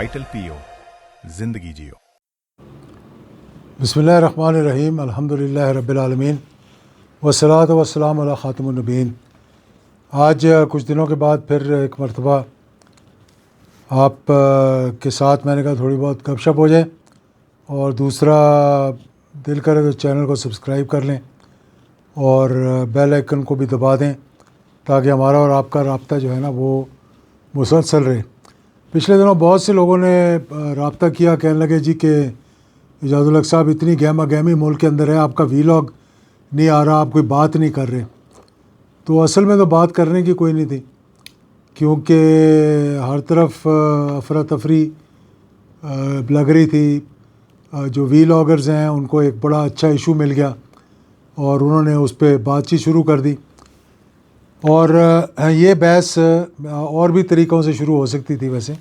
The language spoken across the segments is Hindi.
वाइटल पीओ जिंदगी जियो। बिस्मिल्लाहिर्रहमानिर्रहीम अल्हम्दुलिल्लाहि रब्बिल आलमीन वस्सलातु वस्सलामु अला खातिमुन नबीयीन। आज कुछ दिनों के बाद फिर एक मरतबा आप के साथ मैंने कहा थोड़ी बहुत गपशप हो जाए, और दूसरा दिल करे तो चैनल को सब्सक्राइब कर लें और बेल आइकन को भी दबा दें ताकि हमारा और आपका राब्ता जो है ना वो मुसलसल रहे। पिछले दिनों बहुत से लोगों ने राब्ता किया, कहने लगे जी कि इजाज़ुल हक साहब इतनी गहमा गहमी मुल्क के अंदर है, आपका वीलॉग नहीं आ रहा, आप कोई बात नहीं कर रहे। तो असल में तो बात करने की कोई नहीं थी, क्योंकि हर तरफ अफरा तफरी लग रही थी। जो वीलॉगर्स हैं उनको एक बड़ा अच्छा इशू मिल गया और उन्होंने उस पर बातचीत शुरू कर दी। और ये बहस और भी तरीक़ों से शुरू हो सकती थी वैसे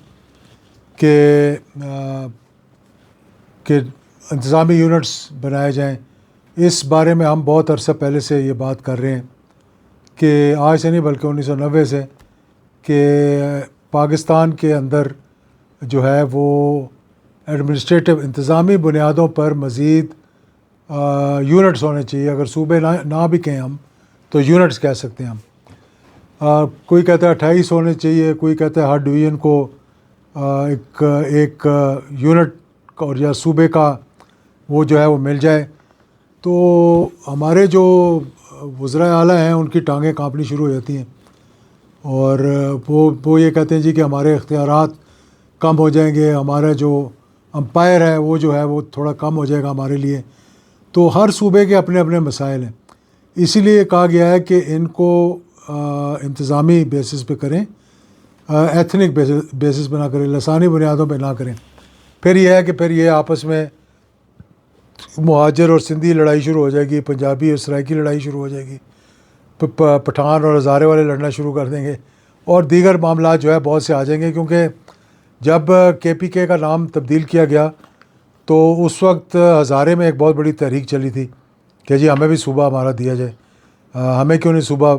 कि इंतज़ामी यूनिट्स बनाए जाएं। इस बारे में हम बहुत अरसा पहले से ये बात कर रहे हैं कि आज से नहीं बल्कि 1990 से कि पाकिस्तान के अंदर जो है वो एडमिनिस्ट्रेटिव इंतज़ामी बुनियादों पर मज़ीद यूनिट्स होने चाहिए। अगर सूबे ना भी कहें हम तो यूनिट्स कह सकते हैं हम। कोई कहता है 28 होने चाहिए, कोई कहता है हर डिवीज़न को एक यूनिट और या सूबे का वो जो है वो मिल जाए। तो हमारे जो वज़राए आला हैं उनकी टांगें कांपनी शुरू हो जाती हैं और वो ये कहते हैं जी कि हमारे इख्तियारात कम हो जाएंगे, हमारा जो अंपायर है वो जो है वो थोड़ा कम हो जाएगा हमारे लिए। तो हर सूबे के अपने अपने मसाइल हैं, इसीलिए कहा गया है कि इनको इंतज़ामी बेसिस पे करें, एथनिक बेसिस पे ना करें, लसानी बुनियादों पे ना करें। फिर यह है कि फिर ये आपस में मुहाजिर और सिंधी लड़ाई शुरू हो जाएगी, पंजाबी और सराइकी लड़ाई शुरू हो जाएगी, पठान और हज़ारे वाले लड़ना शुरू कर देंगे और दीगर मामला जो है बहुत से आ जाएंगे। क्योंकि जब KPK का नाम तब्दील किया गया तो उस वक्त हज़ारे में एक बहुत बड़ी तहरीक चली थी कि जी हमें भी सूबा हमारा दिया जाए, हमें क्यों नहीं सूबा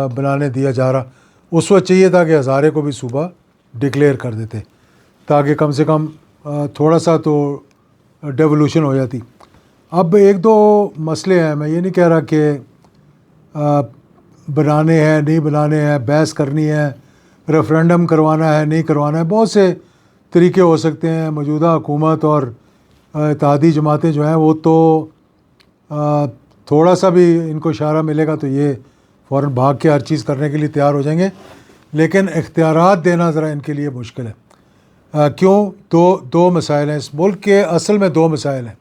बनाने दिया जा रहा। उस वक्त चाहिए था कि हज़ारे को भी सूबा डिक्लेयर कर देते ताकि कम से कम थोड़ा सा तो डेवोल्यूशन हो जाती। अब एक दो मसले हैं, मैं ये नहीं कह रहा कि बनाने हैं नहीं बनाने हैं, बहस करनी है, रेफरेंडम करवाना है नहीं करवाना है, बहुत से तरीके हो सकते हैं। मौजूदा हुकूमत और इत्तेहादी जमातें जो हैं वो तो थोड़ा सा भी इनको इशारा मिलेगा तो ये फ़ौरन भाग के हर चीज़ करने के लिए तैयार हो जाएंगे, लेकिन इख्तियारात देना ज़रा इनके लिए मुश्किल है। क्यों? दो मसाइल हैं इस मुल्क के, असल में दो मसाइल हैं।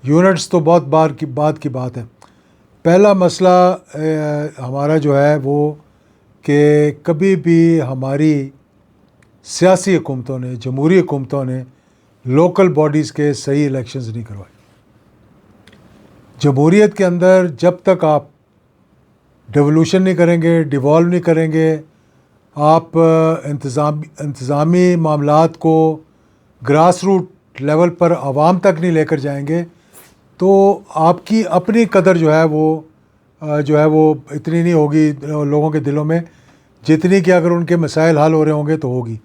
यूनिट्स तो बहुत बार की बात है। पहला मसला हमारा जो है वो कि कभी भी हमारी सियासी हुकूमतों ने, जमहूरी हुकूमतों ने लोकल बॉडीज़ के सही इलेक्शंस नहीं करवाए। जमहूरियत के अंदर जब तक आप डेवोल्यूशन नहीं करेंगे, डिवॉल्व नहीं करेंगे, आप इंतज़ामी मामलात को ग्रास रूट लेवल पर आवाम तक नहीं लेकर जाएंगे तो आपकी अपनी कदर जो है वो इतनी नहीं होगी लोगों के दिलों में जितनी कि अगर उनके मसाइल हल हो रहे होंगे तो होगी।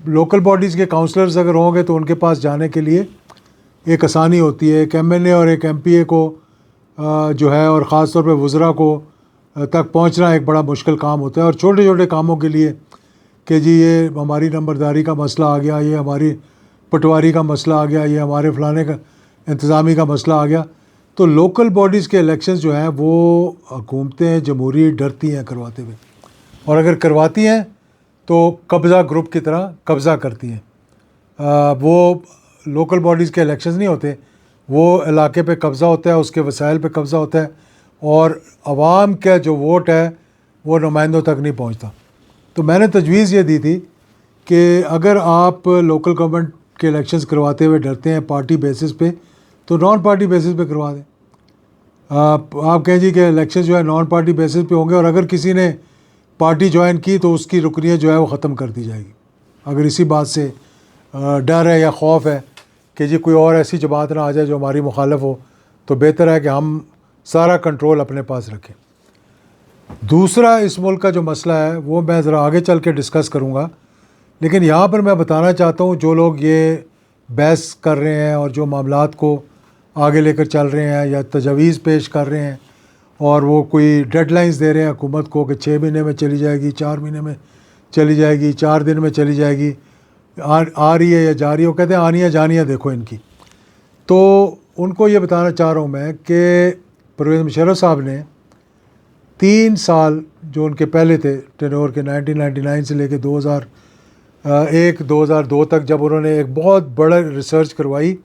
लोकल बॉडीज़ के काउंसलर्स अगर होंगे तो उनके पास जाने के लिए एक आसानी होती है। एक MNA और एक MPA को जो है और ख़ास तौर पे वज़रा को तक पहुंचना एक बड़ा मुश्किल काम होता है। और छोटे छोटे कामों के लिए कि जी ये हमारी नंबरदारी का मसला आ गया, ये हमारी पटवारी का मसला आ गया, ये हमारे फ़लाने का इंतज़ामी का मसला आ गया, तो लोकल बॉडीज़ के इलेक्शंस जो हैं वो हुकूमतें जमहूरी डरती हैं करवाते हुए, और अगर करवाती हैं तो कब्ज़ा ग्रुप की तरह कब्ज़ा करती हैं। वो लोकल बॉडीज़ के इलेक्शंस नहीं होते, वो इलाके पे कब्ज़ा होता है, उसके वसाइल पे कब्ज़ा होता है और आवाम का जो वोट है वो नुमाइंदों तक नहीं पहुंचता। तो मैंने तजवीज़ ये दी थी कि अगर आप लोकल गवर्नमेंट के इलेक्शंस करवाते हुए डरते हैं पार्टी बेसिस पे, तो नॉन पार्टी बेसिस पे करवा दें। आप कहें जी कि इलेक्शन जो है नॉन पार्टी बेसिस पे होंगे और अगर किसी ने पार्टी ज्वाइन की तो उसकी रुकनियत जो है वो ख़त्म कर दी जाएगी। अगर इसी बात से डर है या खौफ है कि जी कोई और ऐसी जमात ना आ जाए जो हमारी मुखालिफ हो, तो बेहतर है कि हम सारा कंट्रोल अपने पास रखें। दूसरा इस मुल्क का जो मसला है वो मैं ज़रा आगे चल के डिस्कस करूँगा लेकिन यहाँ पर मैं बताना चाहता हूँ जो लोग ये बहस कर रहे हैं और जो मामलात को आगे लेकर चल रहे हैं या तजवीज़ पेश कर रहे हैं और वो कोई डेडलाइंस दे रहे हैं हुकूमत को कि 6 महीने में चली जाएगी, 4 महीने में चली जाएगी, 4 दिन में चली जाएगी, आ रही है या जा रही है, वो कहते हैं आनियाँ जानियाँ देखो इनकी। तो उनको ये बताना चाह रहा हूँ मैं कि परवेज़ मुशर्रफ साहब ने 3 साल जो उनके पहले थे टेन्योर के 1999 से लेके 2001-2002 तक, जब उन्होंने एक बहुत बड़ा रिसर्च करवाई,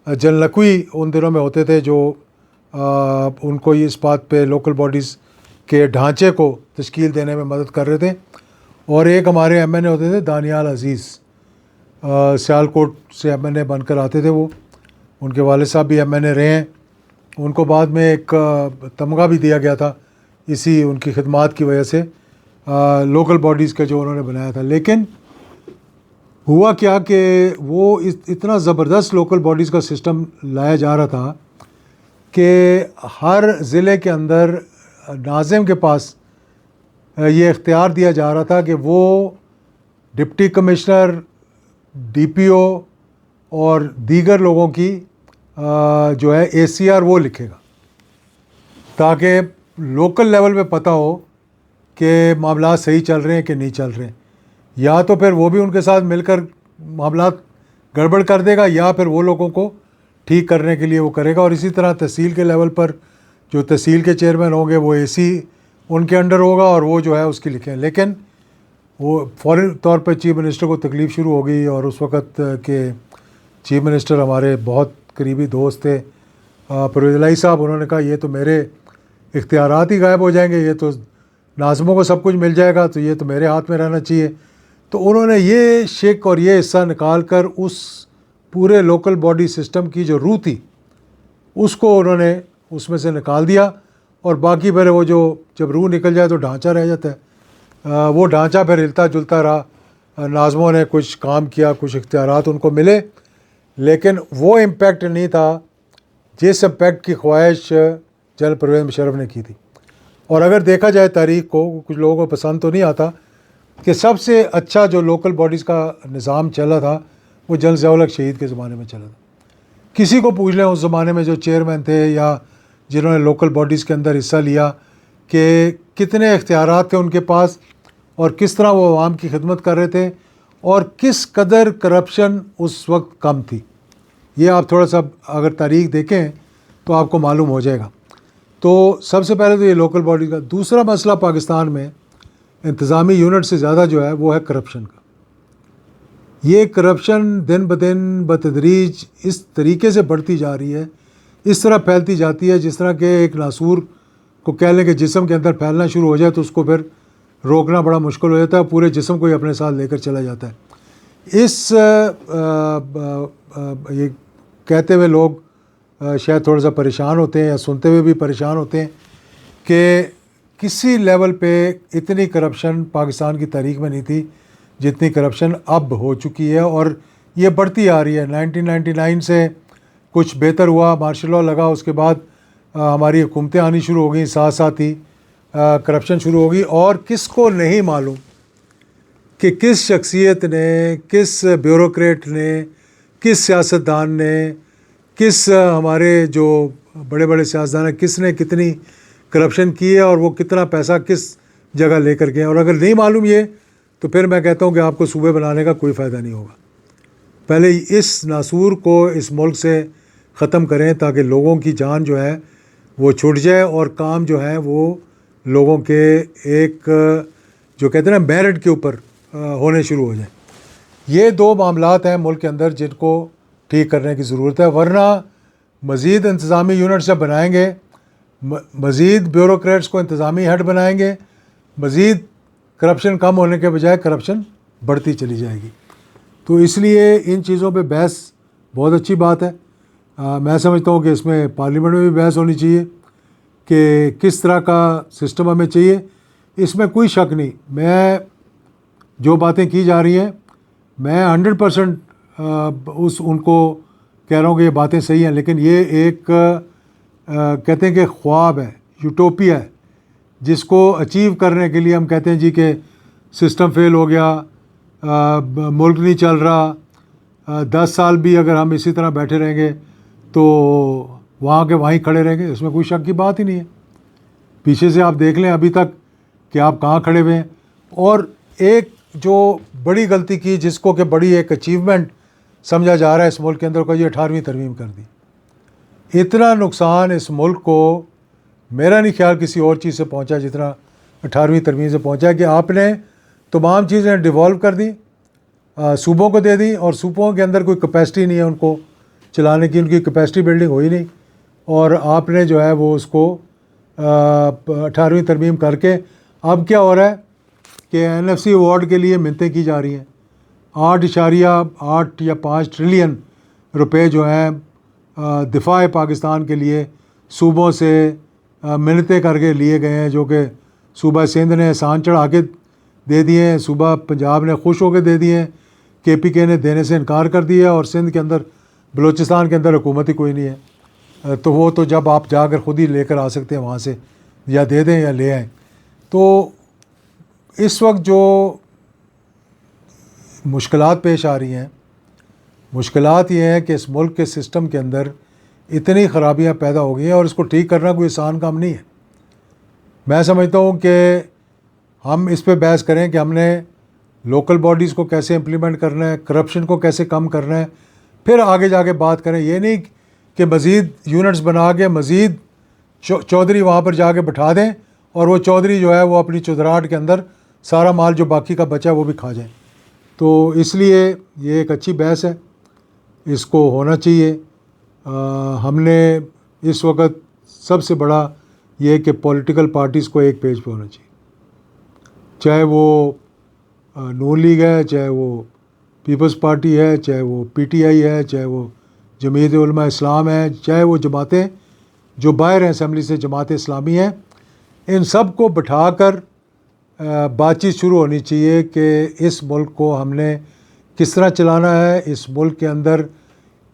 जनरल नकवी उन दिनों में होते थे जो उनको इस बात पे लोकल बॉडीज़ के ढांचे को तश्कील देने में मदद कर रहे थे, और एक हमारे एमएनए होते थे दानियाल अजीज़, सियालकोट से एमएनए बनकर आते थे वो, उनके वाले साहब भी एमएनए रहे हैं, उनको बाद में एक तमगा भी दिया गया था इसी उनकी खिदमात की वजह से लोकल बॉडीज़ का जो उन्होंने बनाया था। लेकिन हुआ क्या कि वो इतना ज़बरदस्त लोकल बॉडीज़ का सिस्टम लाया जा रहा था कि हर ज़िले के अंदर नाज़िम के पास ये इख्तियार दिया जा रहा था कि वो डिप्टी कमिश्नर, डीपीओ और दीगर लोगों की जो है एसीआर वो लिखेगा, ताकि लोकल लेवल पे पता हो कि मामला सही चल रहे हैं कि नहीं चल रहे हैं। या तो फिर वो भी उनके साथ मिलकर मामला गड़बड़ कर देगा या फिर वो लोगों को ठीक करने के लिए वो करेगा। और इसी तरह तहसील के लेवल पर जो तहसील के चेयरमैन होंगे वो एसी उनके अंडर होगा और वो जो है उसकी लिखें। लेकिन वो फ़ौरी तौर पर चीफ मिनिस्टर को तकलीफ़ शुरू हो गई, और उस वक़्त के चीफ मिनिस्टर हमारे बहुत करीबी दोस्त थे परवेज़ इलाही साहब, उन्होंने कहा ये तो मेरे इख्तियारात ही गायब हो जाएंगे, ये तो नाज़िमों को सब कुछ मिल जाएगा, तो ये तो मेरे हाथ में रहना चाहिए। तो उन्होंने ये शेक और ये हिस्सा निकाल कर उस पूरे लोकल बॉडी सिस्टम की जो रूह थी उसको उन्होंने उसमें से निकाल दिया, और बाकी फिर वो जो जब रूह निकल जाए तो ढांचा रह जाता है, वो ढांचा फिर हिलता जुलता रहा। नाज़िमों ने कुछ काम किया, कुछ इख्तियारात उनको मिले, लेकिन वो इम्पेक्ट नहीं था जिस इम्पेक्ट की ख्वाहिश जनरल परवेज़ मुशर्रफ ने की थी। और अगर देखा जाए तारीख़ को, कुछ लोगों को पसंद तो नहीं आता कि सबसे अच्छा जो लोकल बॉडीज़ का निज़ाम चला था वो जनरल ज़िया-उल-हक शहीद के ज़माने में चला था। किसी को पूछ लें उस ज़माने में जो चेयरमैन थे या जिन्होंने लोकल बॉडीज़ के अंदर हिस्सा लिया कि कितने इख्तियारात थे उनके पास और किस तरह वो आवाम की खिदमत कर रहे थे और किस कदर करप्शन उस वक्त कम थी। ये आप थोड़ा सा अगर तारीख़ देखें तो आपको मालूम हो जाएगा। तो सबसे पहले तो ये लोकल बॉडी का। दूसरा मसला पाकिस्तान में इंतज़ामी यूनिट से ज़्यादा जो है वो है करप्शन का। ये करप्शन दिन ब दिन बतदरीज इस तरीके से बढ़ती जा रही है, इस तरह फैलती जाती है जिस तरह के एक नासूर को कह लें कि जिस्म के अंदर फैलना शुरू हो जाए तो उसको फिर रोकना बड़ा मुश्किल हो जाता है, पूरे जिस्म को ही अपने साथ लेकर चला जाता है। ये कहते हुए लोग शायद थोड़ा सा परेशान होते हैं या सुनते हुए भी परेशान होते हैं कि किसी लेवल पे इतनी करप्शन पाकिस्तान की तारीख में नहीं थी जितनी करप्शन अब हो चुकी है, और ये बढ़ती आ रही है। 1999 से कुछ बेहतर हुआ, मार्शल लॉ लगा, उसके बाद हमारी हुकूमतें आनी शुरू हो गई, साथ साथ ही करप्शन शुरू हो गई। और किसको नहीं मालूम कि किस शख्सियत ने, किस ब्यूरोक्रेट ने, किस सियासतदान ने, किस हमारे जो बड़े बड़े सियासतदान हैं, किसने कितनी करप्शन की है और वो कितना पैसा किस जगह लेकर गए। और अगर नहीं मालूम ये तो फिर मैं कहता हूँ कि आपको सूबे बनाने का कोई फ़ायदा नहीं होगा। पहले इस नासूर को इस मुल्क से ख़त्म करें ताकि लोगों की जान जो है वो छूट जाए और काम जो है वो लोगों के एक जो कहते हैं ना मेरिट के ऊपर होने शुरू हो जाए। ये दो मामलात हैं मुल्क के अंदर जिनको ठीक करने की ज़रूरत है, वरना मज़ीद इंतज़ामी यूनिट जब बनाएंगे, मज़ीद ब्यूरोक्रेट्स को इंतज़ामी हेड बनाएंगे, मज़ीद करप्शन कम होने के बजाय करप्शन बढ़ती चली जाएगी। तो इसलिए इन चीज़ों पे बहस बहुत अच्छी बात है। मैं समझता हूँ कि इसमें पार्लियामेंट में भी बहस होनी चाहिए कि किस तरह का सिस्टम हमें चाहिए, इसमें कोई शक नहीं। मैं जो बातें की जा रही हैं मैं 100% उनको कह रहा हूँ कि ये बातें सही हैं, लेकिन ये एक कहते हैं कि ख्वाब है, यूटोपिया है, जिसको अचीव करने के लिए हम कहते हैं जी कि सिस्टम फेल हो गया, मुल्क नहीं चल रहा, 10 साल भी अगर हम इसी तरह बैठे रहेंगे तो वहाँ के वहीं खड़े रहेंगे, इसमें कोई शक की बात ही नहीं है। पीछे से आप देख लें अभी तक कि आप कहाँ खड़े हुए हैं। और एक जो बड़ी गलती की, जिसको कि बड़ी एक अचीवमेंट समझा जा रहा है इस मुल्क के अंदर, को ये 18वीं तरमीम कर दी। इतना नुकसान इस मुल्क को मेरा नहीं ख्याल किसी और चीज़ से पहुंचा जितना 18वीं तरमीम से पहुंचा, कि आपने तमाम चीज़ें डिवॉल्व कर दी, सूबों को दे दी, और सूबों के अंदर कोई कैपेसिटी नहीं है उनको चलाने की, उनकी कैपेसिटी बिल्डिंग हुई नहीं, और आपने जो है वो उसको 18वीं तरमीम करके अब क्या हो रहा है कि NFC अवार्ड के लिए मिन्नतें की जा रही हैं। 8.8 या 5 ट्रिलियन रुपए जो हैं दिफा पाकिस्तान के लिए सूबों से मिन्नतें करके लिए गए हैं, जो कि सूबा सिंध ने एहसान चढ़ा के दे दिए हैं, सूबा पंजाब ने खुश होकर दे दिए हैं, KPK ने देने से इनकार कर दिया, और सिंध के अंदर, बलूचिस्तान के अंदर हुकूमत ही कोई नहीं है। तो वो तो जब आप जाकर ख़ुद ही लेकर आ सकते हैं वहाँ से, या दे दें या ले आएँ। तो इस वक्त जो मुश्किलात पेश आ रही हैं, मुश्किलात ये हैं कि इस मुल्क के सिस्टम के अंदर इतनी ख़राबियाँ पैदा हो गई हैं, और इसको ठीक करना कोई आसान काम नहीं है। मैं समझता हूँ कि हम इस पे बहस करें कि हमने लोकल बॉडीज़ को कैसे इम्प्लीमेंट करना है, करप्शन को कैसे कम करना है, फिर आगे जाके बात करें। ये नहीं कि मज़ीद यूनिट्स बना के मज़ीद चौधरी वहाँ पर जाके बिठा दें, और वो चौधरी जो है वो अपनी चौधराहट के अंदर सारा माल जो बाकी का बचा है वो भी खा जाए। तो इसलिए ये एक अच्छी बहस है, इसको होना चाहिए। हमने इस वक्त सबसे बड़ा ये कि पॉलिटिकल पार्टीज़ को एक पेज पे होना चाहिए, चाहे वो नून लीग है, चाहे वो पीपल्स पार्टी है, चाहे वो PTI है, चाहे वो जमीयत उलमा इस्लाम है, चाहे वो जमातें जो बाहर हैं असम्बली से, जमात इस्लामी हैं, इन सब को बिठाकर बातचीत शुरू होनी चाहिए कि इस मुल्क को हमने किस तरह चलाना है, इस मुल्क के अंदर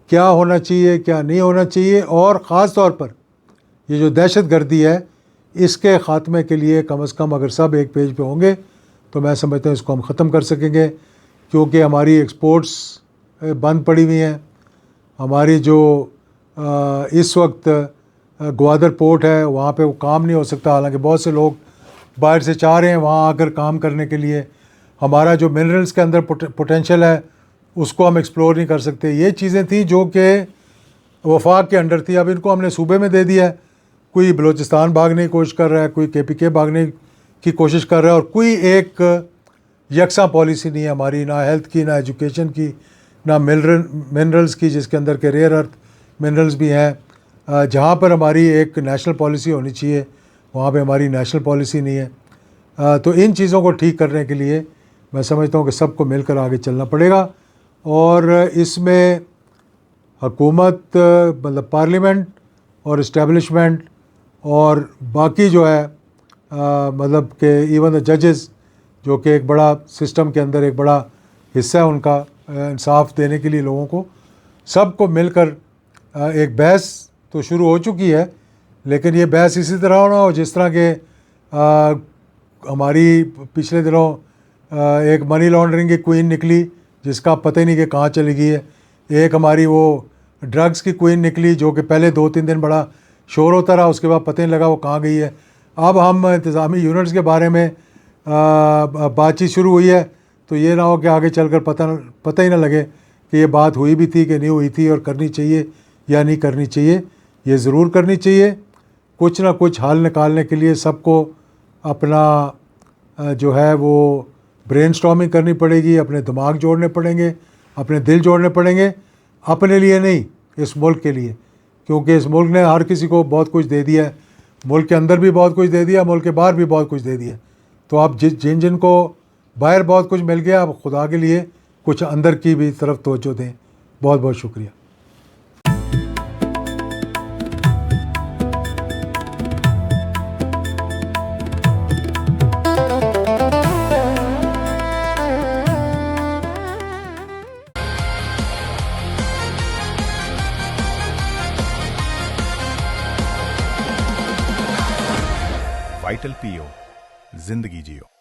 क्या होना चाहिए, क्या नहीं होना चाहिए, और ख़ास तौर पर ये जो दहशत गर्दी है इसके ख़ात्मे के लिए कम से कम अगर सब एक पेज पे होंगे तो मैं समझता हूँ इसको हम ख़त्म कर सकेंगे। क्योंकि हमारी एक्सपोर्ट्स बंद पड़ी हुई हैं, हमारी जो इस वक्त ग्वादर पोर्ट है वहाँ पे वो काम नहीं हो सकता, हालांकि बहुत से लोग बाहर से चाह रहे हैं वहाँ आकर काम करने के लिए। हमारा जो मिनरल्स के अंदर पोटेंशियल है उसको हम एक्सप्लोर नहीं कर सकते। ये चीज़ें थी जो कि वफाक के अंडर थी, अब इनको हमने सूबे में दे दिया है। कोई बलूचिस्तान भागने की कोशिश कर रहा है, कोई KPK भागने की कोशिश कर रहा है, और कोई एक यकसा पॉलिसी नहीं है हमारी, ना हेल्थ की, ना एजुकेशन की, ना मिनरल्स की, जिसके अंदर के रेयर अर्थ मिनरल्स भी हैं। जहाँ पर हमारी एक नेशनल पॉलिसी होनी चाहिए वहाँ पे हमारी नेशनल पॉलिसी नहीं है। तो इन चीज़ों को ठीक करने के लिए मैं समझता हूँ कि सबको मिलकर आगे चलना पड़ेगा, और इसमें हुकूमत, मतलब पार्लियामेंट और इस्टेब्लिशमेंट और बाकी जो है मतलब कि इवन द जजेस, जो कि एक बड़ा सिस्टम के अंदर एक बड़ा हिस्सा है उनका इंसाफ देने के लिए लोगों को, सबको मिलकर एक बहस तो शुरू हो चुकी है, लेकिन ये बहस इसी तरह ना हो जिस तरह के हमारी पिछले दिनों एक मनी लॉन्ड्रिंग की क्वीन निकली जिसका पता ही नहीं कि कहाँ चली गई है, एक हमारी वो ड्रग्स की क्वीन निकली जो कि पहले 2-3 दिन बड़ा शोर होता रहा, उसके बाद पता नहीं लगा वो कहाँ गई है। अब हम इंतज़ामी यूनिट्स के बारे में बातचीत शुरू हुई है, तो ये ना हो कि आगे चलकर पता ही ना लगे कि ये बात हुई भी थी कि नहीं हुई थी, और करनी चाहिए या नहीं करनी चाहिए। ये ज़रूर करनी चाहिए। कुछ ना कुछ हल निकालने के लिए सबको अपना जो है वो ब्रेनस्टॉर्मिंग करनी पड़ेगी, अपने दिमाग जोड़ने पड़ेंगे, अपने दिल जोड़ने पड़ेंगे, अपने लिए नहीं, इस मुल्क के लिए। क्योंकि इस मुल्क ने हर किसी को बहुत कुछ दे दिया है, मुल्क के अंदर भी बहुत कुछ दे दिया, मुल्क के बाहर भी बहुत कुछ दे दिया। तो आप जिन को बाहर बहुत कुछ मिल गया, आप खुदा के लिए कुछ अंदर की भी तरफ तवज्जो दें। बहुत बहुत शुक्रिया। वाइटल PO, जिंदगी जियो।